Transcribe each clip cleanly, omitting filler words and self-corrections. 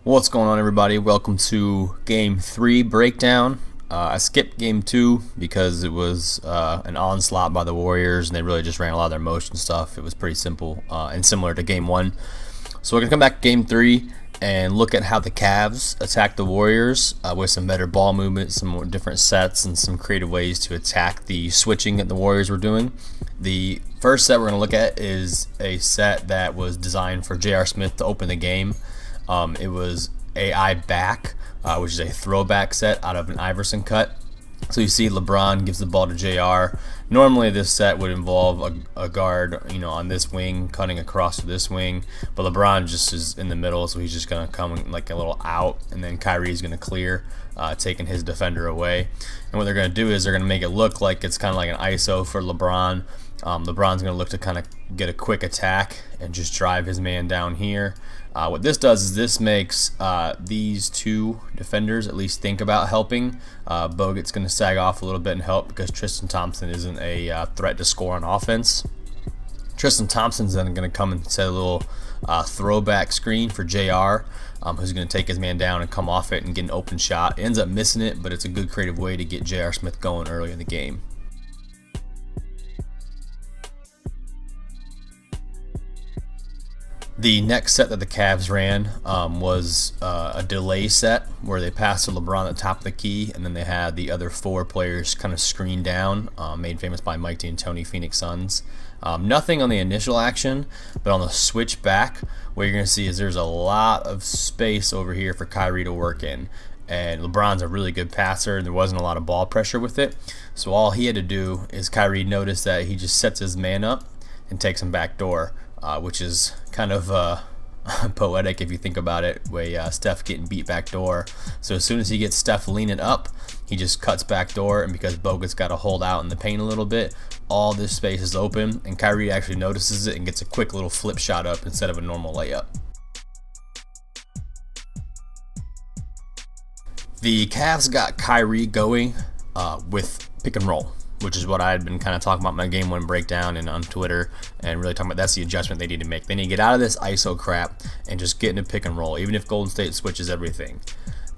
What's going on, everybody? Welcome to Game 3 breakdown. I skipped Game 2 because it was an onslaught by the Warriors, and they really just ran a lot of their motion stuff. It was pretty simple and similar to Game 1. So we're going to come back to Game 3 and look at how the Cavs attacked the Warriors with some better ball movement, some more different sets, and some creative ways to attack the switching that the Warriors were doing. The first set we're going to look at is a set that was designed for J.R. Smith to open the game. It was AI back, which is a throwback set out of an Iverson cut. So you see LeBron gives the ball to JR. Normally this set would involve a guard, on this wing, cutting across to this wing. But LeBron just is in the middle, so he's just going to come like a little out, and then Kyrie's going to clear, taking his defender away. And what they're going to do is they're going to make it look like it's kind of like an ISO for LeBron. LeBron's going to look to kind of get a quick attack and just drive his man down here. What this does is this makes these two defenders at least think about helping. Bogut's going to sag off a little bit and help because Tristan Thompson isn't a threat to score on offense. Tristan Thompson's then going to come and set a little throwback screen for JR, who's going to take his man down and come off it and get an open shot. Ends up missing it, but it's a good creative way to get J.R. Smith going early in the game. The next set that the Cavs ran was a delay set where they passed to LeBron at the top of the key, and then they had the other four players kind of screen down, made famous by Mike D'Antoni, Phoenix Suns. Nothing on the initial action, but on the switch back, what you're going to see is there's a lot of space over here for Kyrie to work in. And LeBron's a really good passer, and there wasn't a lot of ball pressure with it. So all he had to do is Kyrie noticed that he just sets his man up and takes him back door. Which is kind of poetic if you think about it, way Steph getting beat back door. So as soon as he gets Steph leaning up, he just cuts back door, and because Bogut's got to hold out in the paint a little bit, all this space is open, and Kyrie actually notices it and gets a quick little flip shot up instead of a normal layup. The Cavs got Kyrie going with pick and roll, which is what I had been kind of talking about in my Game 1 breakdown and on Twitter, and really talking about that's the adjustment they need to make. They need to get out of this ISO crap and just get into pick and roll, even if Golden State switches everything.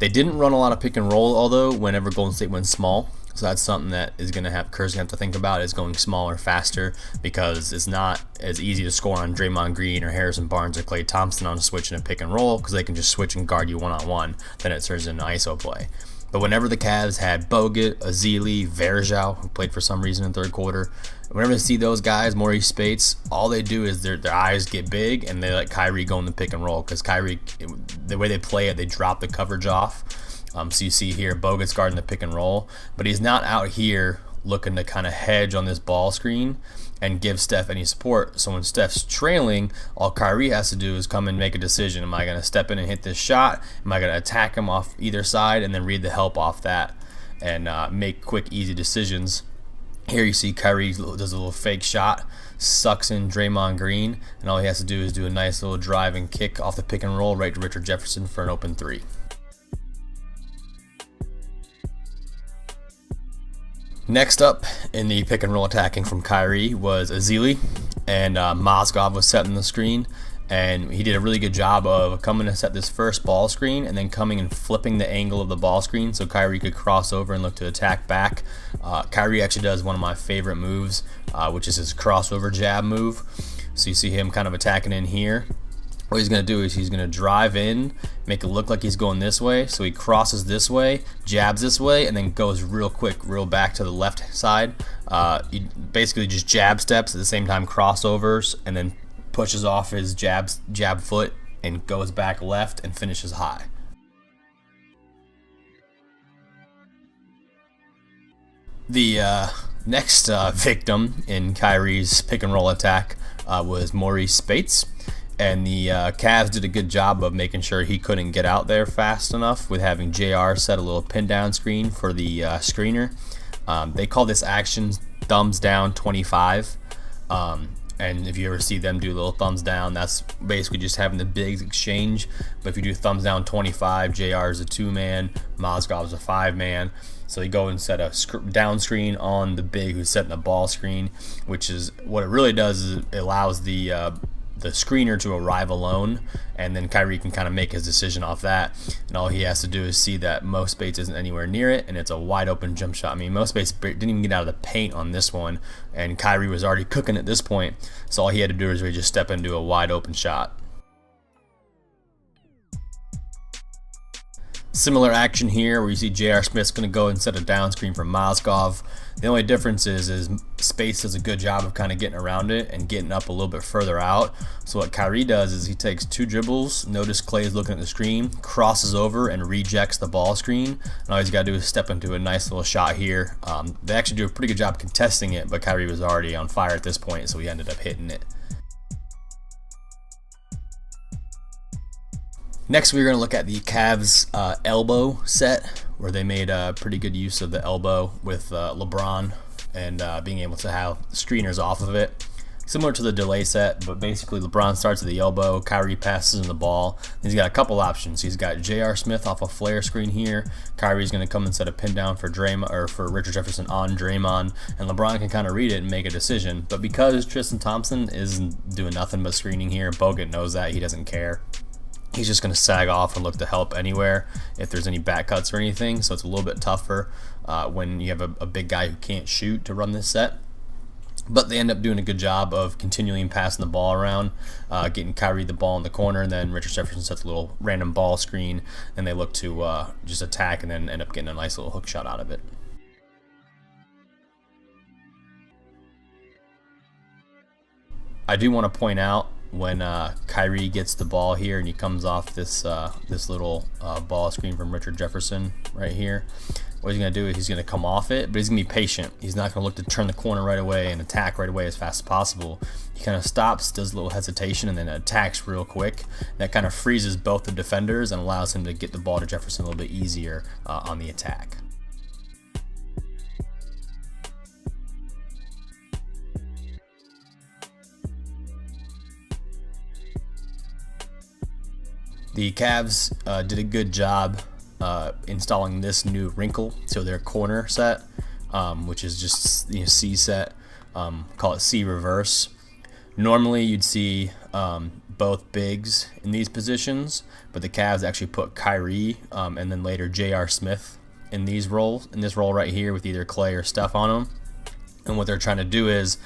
They didn't run a lot of pick and roll, although, whenever Golden State went small. So that's something that is going to have Kerr's going to have to think about, is going smaller faster, because it's not as easy to score on Draymond Green or Harrison Barnes or Klay Thompson on a switch and a pick and roll, because they can just switch and guard you one-on-one. Then it turns into an ISO play. But whenever the Cavs had Bogut, Ezeli, Verjao, who played for some reason in the third quarter, whenever they see those guys, Maurice Spates, all they do is their eyes get big and they let Kyrie go in the pick and roll, because Kyrie, the way they play it, they drop the coverage off. So you see here Bogut's guarding the pick and roll, but he's not out here looking to kind of hedge on this ball screen and give Steph any support. So when Steph's trailing, all Kyrie has to do is come and make a decision. Am I going to step in and hit this shot? Am I going to attack him off either side and then read the help off that and make quick, easy decisions? Here you see Kyrie does a little fake shot, sucks in Draymond Green, and all he has to do is do a nice little drive and kick off the pick and roll right to Richard Jefferson for an open three. Next up in the pick and roll attacking from Kyrie was Ezeli, and Mozgov was setting the screen, and he did a really good job of coming to set this first ball screen and then coming and flipping the angle of the ball screen so Kyrie could cross over and look to attack back. Kyrie actually does one of my favorite moves, which is his crossover jab move. So you see him kind of attacking in here. What he's going to do is he's going to drive in, make it look like he's going this way. So he crosses this way, jabs this way, and then goes real quick, real back to the left side. He basically just jab steps at the same time, crossovers, and then pushes off his jab foot and goes back left and finishes high. The next victim in Kyrie's pick and roll attack was Maurice Spates. And the Cavs did a good job of making sure he couldn't get out there fast enough with having JR set a little pin down screen for the screener. They call this action thumbs down 25. And if you ever see them do a little thumbs down, that's basically just having the big exchange. But if you do thumbs down 25, JR is a 2-man, Mozgov is a 5-man. So you go and set a down screen on the big who's setting the ball screen, which is what it really does is it allows the the screener to arrive alone, and then Kyrie can kind of make his decision off that. And all he has to do is see that Mo Spates isn't anywhere near it, and it's a wide open jump shot. I mean, Mo Spates didn't even get out of the paint on this one, and Kyrie was already cooking at this point. So all he had to do is really just step into a wide open shot. Similar action here where you see J.R. Smith's going to go and set a down screen for Mozgov. The only difference is Space does a good job of kind of getting around it and getting up a little bit further out. So what Kyrie does is he takes 2 dribbles, notice Clay's looking at the screen, crosses over and rejects the ball screen. And all he's got to do is step into a nice little shot here. They actually do a pretty good job contesting it, but Kyrie was already on fire at this point, so he ended up hitting it. Next, we're going to look at the Cavs elbow set, where they made pretty good use of the elbow with LeBron and being able to have screeners off of it. Similar to the delay set, but basically LeBron starts at the elbow, Kyrie passes him the ball. He's got a couple options. He's got J.R. Smith off a flare screen here. Kyrie's going to come and set a pin down for Richard Jefferson on Draymond, and LeBron can kind of read it and make a decision. But because Tristan Thompson isn't doing nothing but screening here, Bogut knows that. He doesn't care. He's just going to sag off and look to help anywhere if there's any back cuts or anything. So it's a little bit tougher when you have a big guy who can't shoot to run this set. But they end up doing a good job of continuing passing the ball around, getting Kyrie the ball in the corner, and then Richard Jefferson sets a little random ball screen, and they look to just attack and then end up getting a nice little hook shot out of it. I do want to point out when Kyrie gets the ball here and he comes off this little ball screen from Richard Jefferson right here, what he's going to do is he's going to come off it, but he's going to be patient. He's not going to look to turn the corner right away and attack right away as fast as possible. He kind of stops, does a little hesitation, and then attacks real quick. That kind of freezes both the defenders and allows him to get the ball to Jefferson a little bit easier on the attack. The Cavs did a good job installing this new wrinkle to their corner set, which is just C set, call it C reverse. Normally you'd see both bigs in these positions, but the Cavs actually put Kyrie and then later J.R. Smith in these roles, in this role right here with either Clay or Steph on them. And what they're trying to do is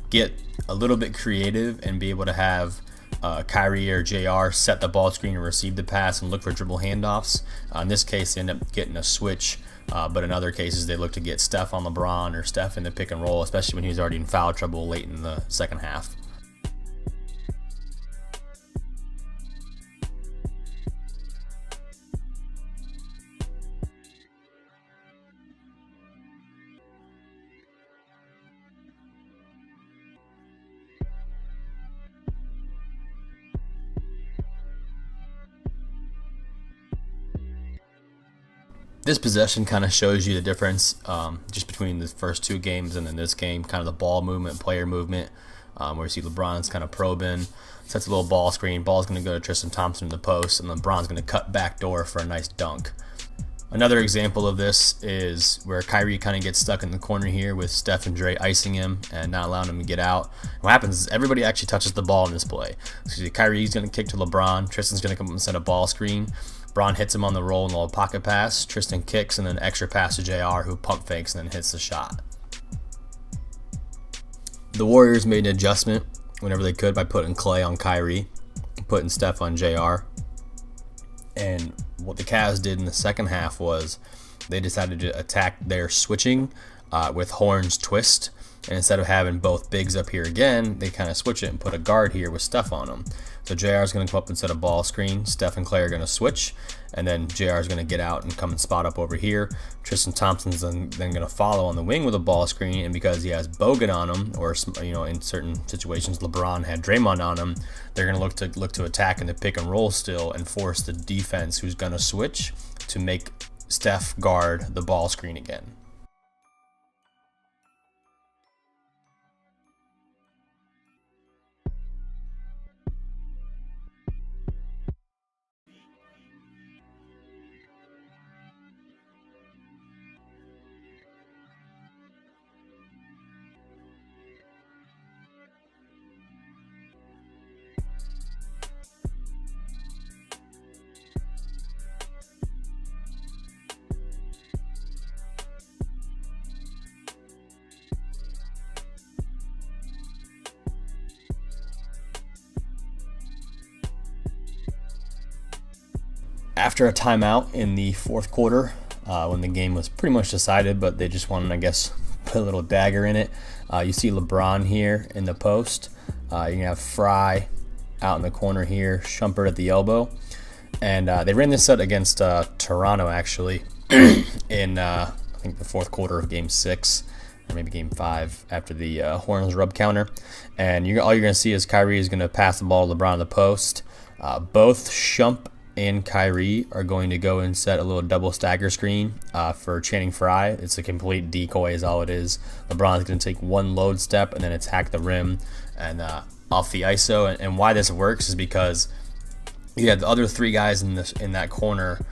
get a little bit creative and be able to have Kyrie or JR set the ball screen and receive the pass and look for dribble handoffs. In this case, they end up getting a switch, but in other cases, they look to get Steph on LeBron or Steph in the pick and roll, especially when he's already in foul trouble late in the second half. This possession kind of shows you the difference just between the first 2 games and then this game, kind of the ball movement, player movement, where you see LeBron's kind of probing, sets a little ball screen, ball's going to go to Tristan Thompson in the post, and LeBron's going to cut back door for a nice dunk. Another example of this is where Kyrie kind of gets stuck in the corner here with Steph and Dre icing him and not allowing him to get out. What happens is everybody actually touches the ball in this play. So Kyrie's going to kick to LeBron, Tristan's going to come up and set a ball screen. Bron hits him on the roll and a little pocket pass. Tristan kicks and then extra pass to JR, who pump fakes and then hits the shot. The Warriors made an adjustment whenever they could by putting Clay on Kyrie, putting Steph on JR. And what the Cavs did in the second half was they decided to attack their switching with Horn's twist. And instead of having both bigs up here again, they kind of switch it and put a guard here with Steph on them. So JR is going to come up and set a ball screen. Steph and Clay are going to switch, and then JR is going to get out and come and spot up over here. Tristan Thompson's then going to follow on the wing with a ball screen, and because he has Bogut on him, or in certain situations LeBron had Draymond on him, they're going to look to attack in the pick and roll still and force the defense who's going to switch to make Steph guard the ball screen again. after a timeout in the fourth quarter, when the game was pretty much decided, but they just wanted, I guess, put a little dagger in it. You see LeBron here in the post. You're going to have Fry out in the corner here, Shumpert at the elbow. And they ran this set against Toronto, actually, in, I think, the fourth quarter of Game 6, or maybe Game 5, after the Horns rub counter. And all you're going to see is Kyrie is going to pass the ball to LeBron in the post. Both Shump and Kyrie are going to go and set a little double stagger screen for Channing Frye. It's a complete decoy is all it is. LeBron's going to take one load step and then attack the rim and off the ISO. And why this works is because you had the other three guys in that corner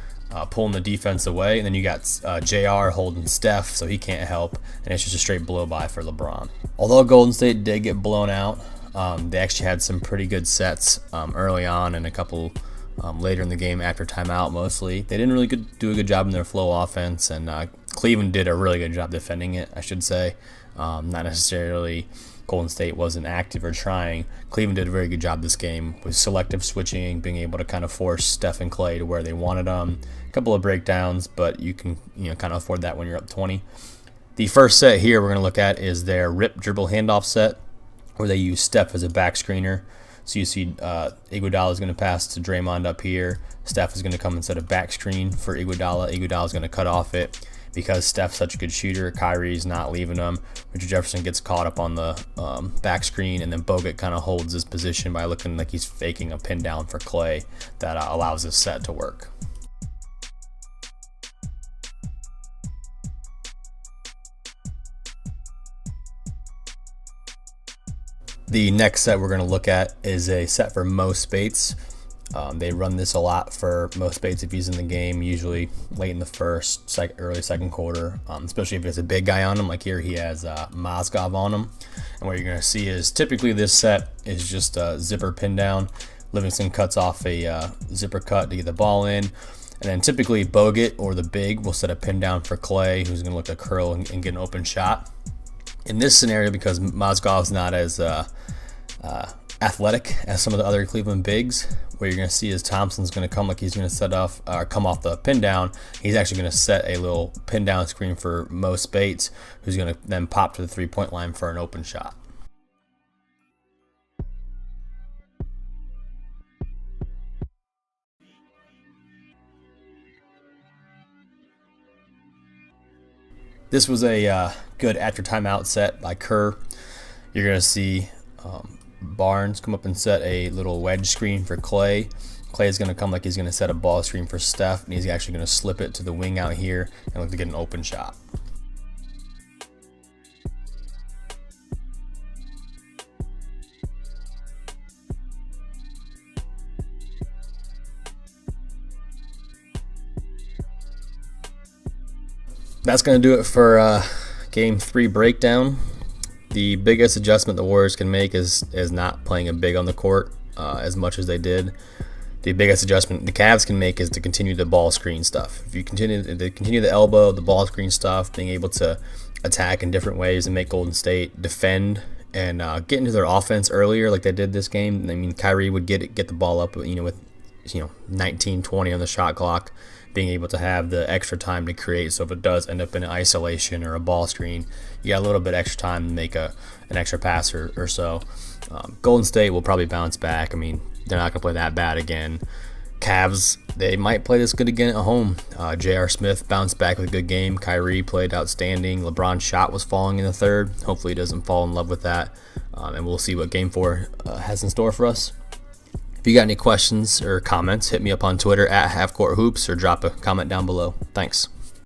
pulling the defense away, and then you got JR holding Steph, so he can't help, and it's just a straight blow by for LeBron. Although Golden State did get blown out, they actually had some pretty good sets early on and a couple later in the game after timeout mostly. They didn't really do a good job in their flow offense, and Cleveland did a really good job defending it, I should say. Not necessarily Golden State wasn't active or trying. Cleveland did a very good job this game with selective switching, being able to kind of force Steph and Clay to where they wanted them. A couple of breakdowns, but you can kind of afford that when you're up 20. The first set here we're going to look at is their rip dribble handoff set, where they use Steph as a back screener. So you see Iguodala is going to pass to Draymond up here. Steph is going to come and set a back screen for Iguodala. Iguodala is going to cut off it. Because Steph's such a good shooter, Kyrie's not leaving him. Richard Jefferson gets caught up on the back screen, and then Bogut kind of holds his position by looking like he's faking a pin down for Clay that allows this set to work. The next set we're going to look at is a set for Mo Spates. They run this a lot for Mo Spates if he's in the game, usually late in the first, early second quarter, especially if he has a big guy on him. Like here, he has Mozgov on him. And what you're going to see is typically this set is just a zipper pin down. Livingston cuts off a zipper cut to get the ball in. And then typically Bogut or the big will set a pin down for Clay, who's going to look to curl and get an open shot. In this scenario, because Mozgov's not as athletic as some of the other Cleveland bigs, what you're going to see is Thompson's going to come like he's going to come off the pin down. He's actually going to set a little pin down screen for Mo Spates, who's going to then pop to the three-point line for an open shot. This was a good after timeout set by Kerr. You're going to see Barnes come up and set a little wedge screen for Clay. Clay is going to come like he's going to set a ball screen for Steph, and he's actually going to slip it to the wing out here and look to get an open shot. That's going to do it for Game 3 breakdown. The biggest adjustment the Warriors can make is not playing a big on the court as much as they did. The biggest adjustment the Cavs can make is to continue the ball screen stuff. If you continue the elbow, the ball screen stuff, being able to attack in different ways and make Golden State defend and get into their offense earlier like they did this game. I mean, Kyrie would get the ball up, with 19-20 on the shot clock, being able to have the extra time to create. So if it does end up in an isolation or a ball screen, you got a little bit extra time to make an extra pass or so. Golden State will probably bounce back. I mean, they're not going to play that bad again. Cavs, they might play this good again at home. J.R. Smith bounced back with a good game. Kyrie played outstanding. LeBron's shot was falling in the third. Hopefully he doesn't fall in love with that. And we'll see what Game 4 has in store for us. If you got any questions or comments, hit me up on Twitter at HalfCourtHoops or drop a comment down below. Thanks.